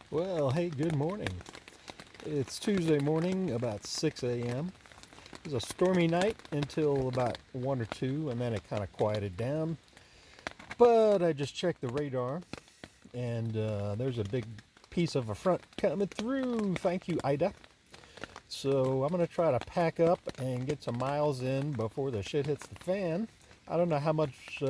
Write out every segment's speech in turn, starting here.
Well, hey, good morning. It's Tuesday morning, about 6 a.m. It was a stormy night until about 1 or 2, and then it kind of quieted down. But I just checked the radar, and there's a big piece of a front coming through. Thank you, Ida. So I'm going to try to pack up and get some miles in before the shit hits the fan. I don't know how much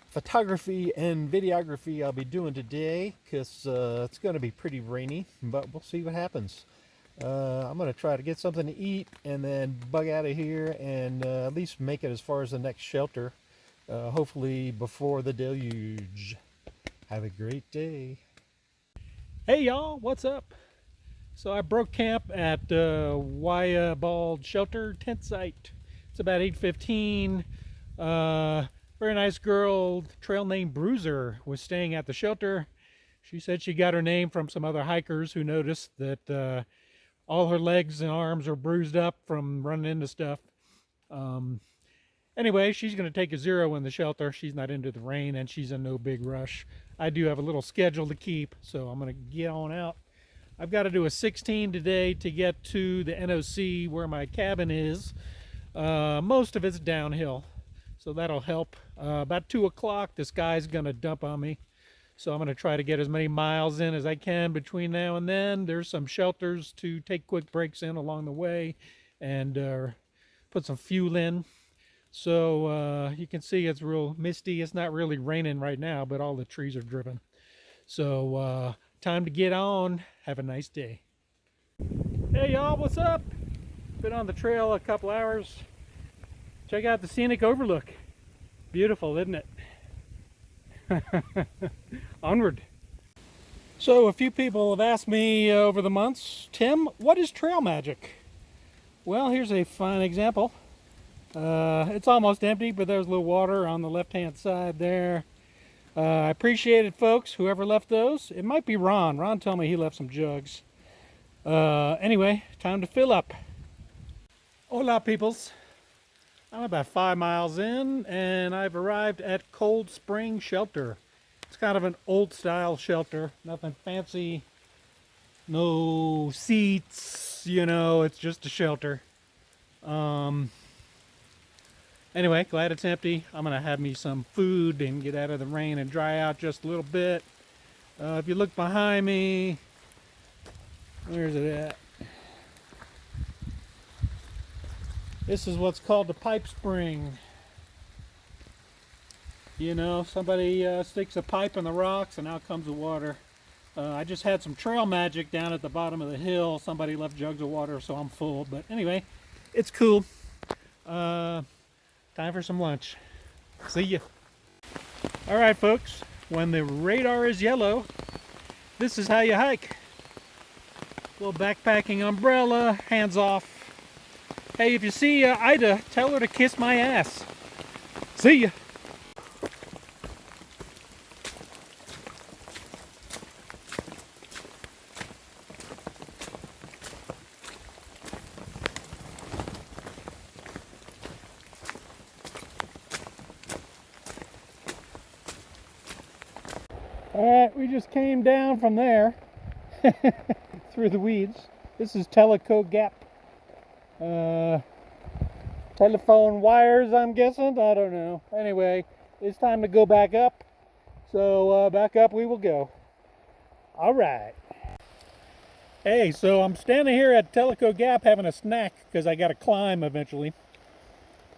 photography and videography I'll be doing today because it's going to be pretty rainy, but we'll see what happens. I'm going to try to get something to eat and then bug out of here and at least make it as far as the next shelter, hopefully before the deluge. Have a great day. Hey y'all, what's up? So I broke camp at Wayah Bald Shelter tent site. It's about 8:15. Very nice girl, trail name Bruiser, was staying at the shelter. She said she got her name from some other hikers who noticed that all her legs and arms are bruised up from running into stuff. Anyway, she's going to take a 0 in the shelter. She's not into the rain and she's in no big rush. I do have a little schedule to keep, so I'm going to get on out. I've got to do a 16 today to get to the NOC where my cabin is. Most of it's downhill, so that'll help. About 2 o'clock, this guy's going to dump on me. So I'm going to try to get as many miles in as I can between now and then. There's some shelters to take quick breaks in along the way and put some fuel in. So you can see it's real misty. It's not really raining right now, but all the trees are driven. So time to get on. Have a nice day. Hey y'all, what's up? Been on the trail a couple hours. Check out the scenic overlook. Beautiful, isn't it? Onward. So a few people have asked me over the months, Tim, what is trail magic? Well, here's a fine example. It's almost empty, but there's a little water on the left-hand side there. I appreciate it, folks, whoever left those. It might be Ron. Ron told me he left some jugs. Anyway, time to fill up. Hola, peoples. I'm about 5 miles in, and I've arrived at Cold Spring Shelter. It's kind of an old-style shelter. Nothing fancy. No seats, you know, it's just a shelter. Anyway, glad it's empty. I'm going to have me some food and get out of the rain and dry out just a little bit. If you look behind me, where's it at? This is what's called the pipe spring. You know, somebody sticks a pipe in the rocks and out comes the water. I just had some trail magic down at the bottom of the hill. Somebody left jugs of water, so I'm full. But anyway, it's cool. Time for some lunch. See ya. All right, folks. When the radar is yellow, this is how you hike. Little backpacking umbrella, hands off. Hey, if you see Ida, tell her to kiss my ass. See ya. All right, we just came down from there through the weeds. This is Tellico Gap. Telephone wires, I'm guessing. I don't know. Anyway, it's time to go back up. So back up we will go. All right. Hey, so I'm standing here at Tellico Gap having a snack because I got to climb eventually.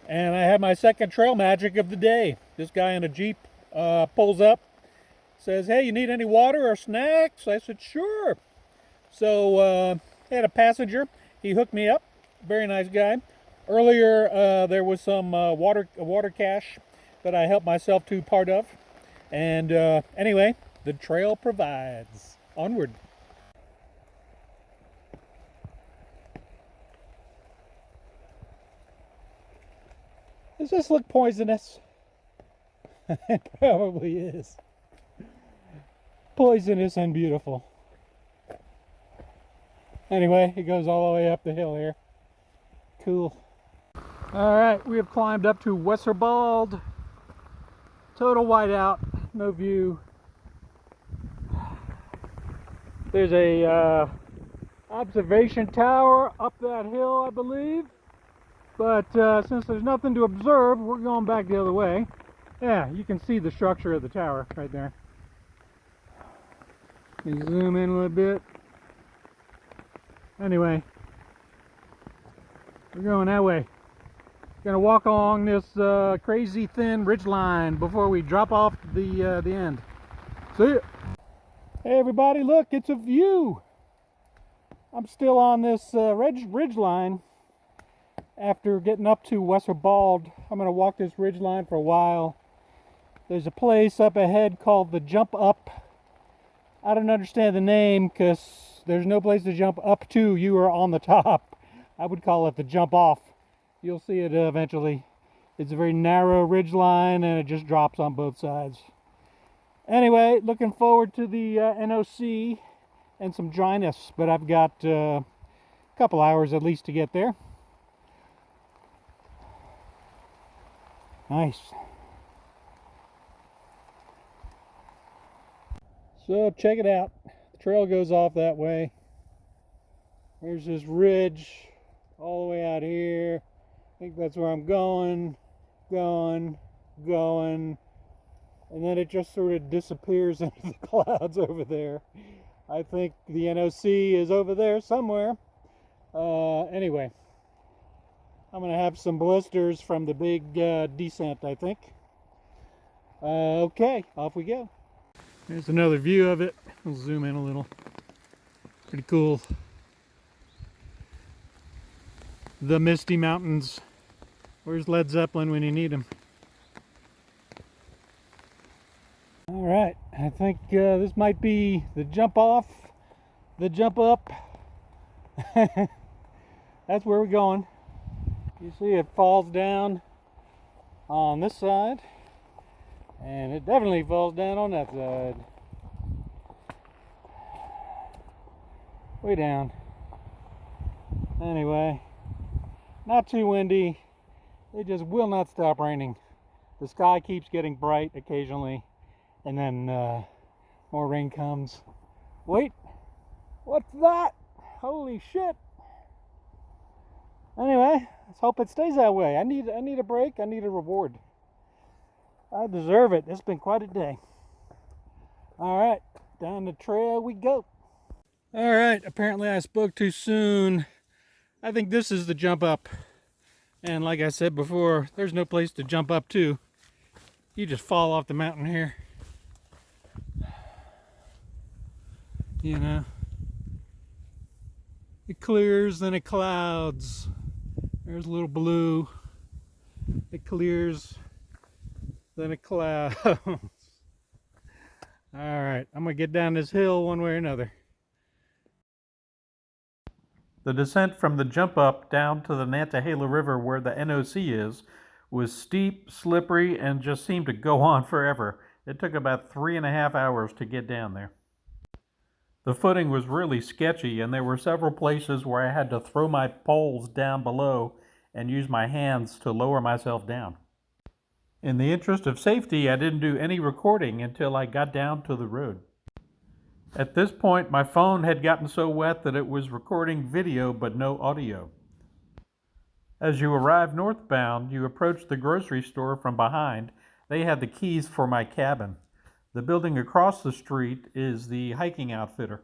And I have my second trail magic of the day. This guy in a Jeep pulls up. Says, hey, you need any water or snacks? I said, sure. So I had a passenger. He hooked me up. Very nice guy. Earlier, there was some water cache that I helped myself to part of. And anyway, the trail provides. Onward. Does this look poisonous? It probably is. Poisonous and beautiful. Anyway, it goes all the way up the hill here. Cool. Alright, we have climbed up to Weserbald. Total whiteout, no view. There's a observation tower up that hill, I believe. But since there's nothing to observe, we're going back the other way. Yeah, you can see the structure of the tower right there. Let me zoom in a little bit. Anyway, we're going that way. Gonna walk along this crazy thin ridge line before we drop off the end. See ya. Hey everybody, look, it's a view. I'm still on this ridge line after getting up to Western Bald. I'm gonna walk this ridge line for a while. There's a place up ahead called the Jump Up. I don't understand the name because there's no place to jump up to. You are on the top. I would call it the Jump Off. You'll see it eventually. It's a very narrow ridge line and it just drops on both sides. Anyway, looking forward to the NOC and some dryness, but I've got a couple hours at least to get there. Nice. So check it out. The trail goes off that way. There's this ridge all the way out here. I think that's where I'm going, and then it just sort of disappears into the clouds over there. I think the NOC is over there somewhere. Anyway, I'm gonna have some blisters from the big descent, I think. Okay, off we go. There's another view of it. I'll zoom in a little. Pretty cool. The Misty Mountains. Where's Led Zeppelin when you need him? All right, I think this might be the jump off, the jump up. That's where we're going. You see it falls down on this side, and it definitely falls down on that side. Way down. Anyway, not too windy. It just will not stop raining. The sky keeps getting bright occasionally, and then more rain comes. Wait, what's that? Holy shit. Anyway, let's hope it stays that way. I need a break. I need a reward. I deserve it. It's been quite a day. All right, down the trail we go. All right, apparently I spoke too soon. I think this is the jump up. And like I said before, there's no place to jump up to. You just fall off the mountain here. You know. It clears, then it clouds. There's a little blue. It clears, then it clouds. All right, I'm gonna get down this hill one way or another. The descent from the jump up down to the Nantahala River where the NOC is was steep, slippery, and just seemed to go on forever. It took about 3.5 hours to get down there. The footing was really sketchy, and there were several places where I had to throw my poles down below and use my hands to lower myself down. In the interest of safety, I didn't do any recording until I got down to the road. At this point, my phone had gotten so wet that it was recording video but no audio. As you arrive northbound, you approach the grocery store from behind. They had the keys for my cabin. The building across the street is the hiking outfitter.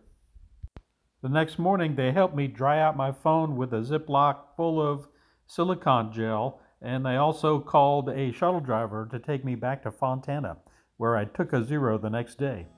The next morning, they helped me dry out my phone with a Ziploc full of silicone gel, and they also called a shuttle driver to take me back to Fontana, where I took a zero the next day.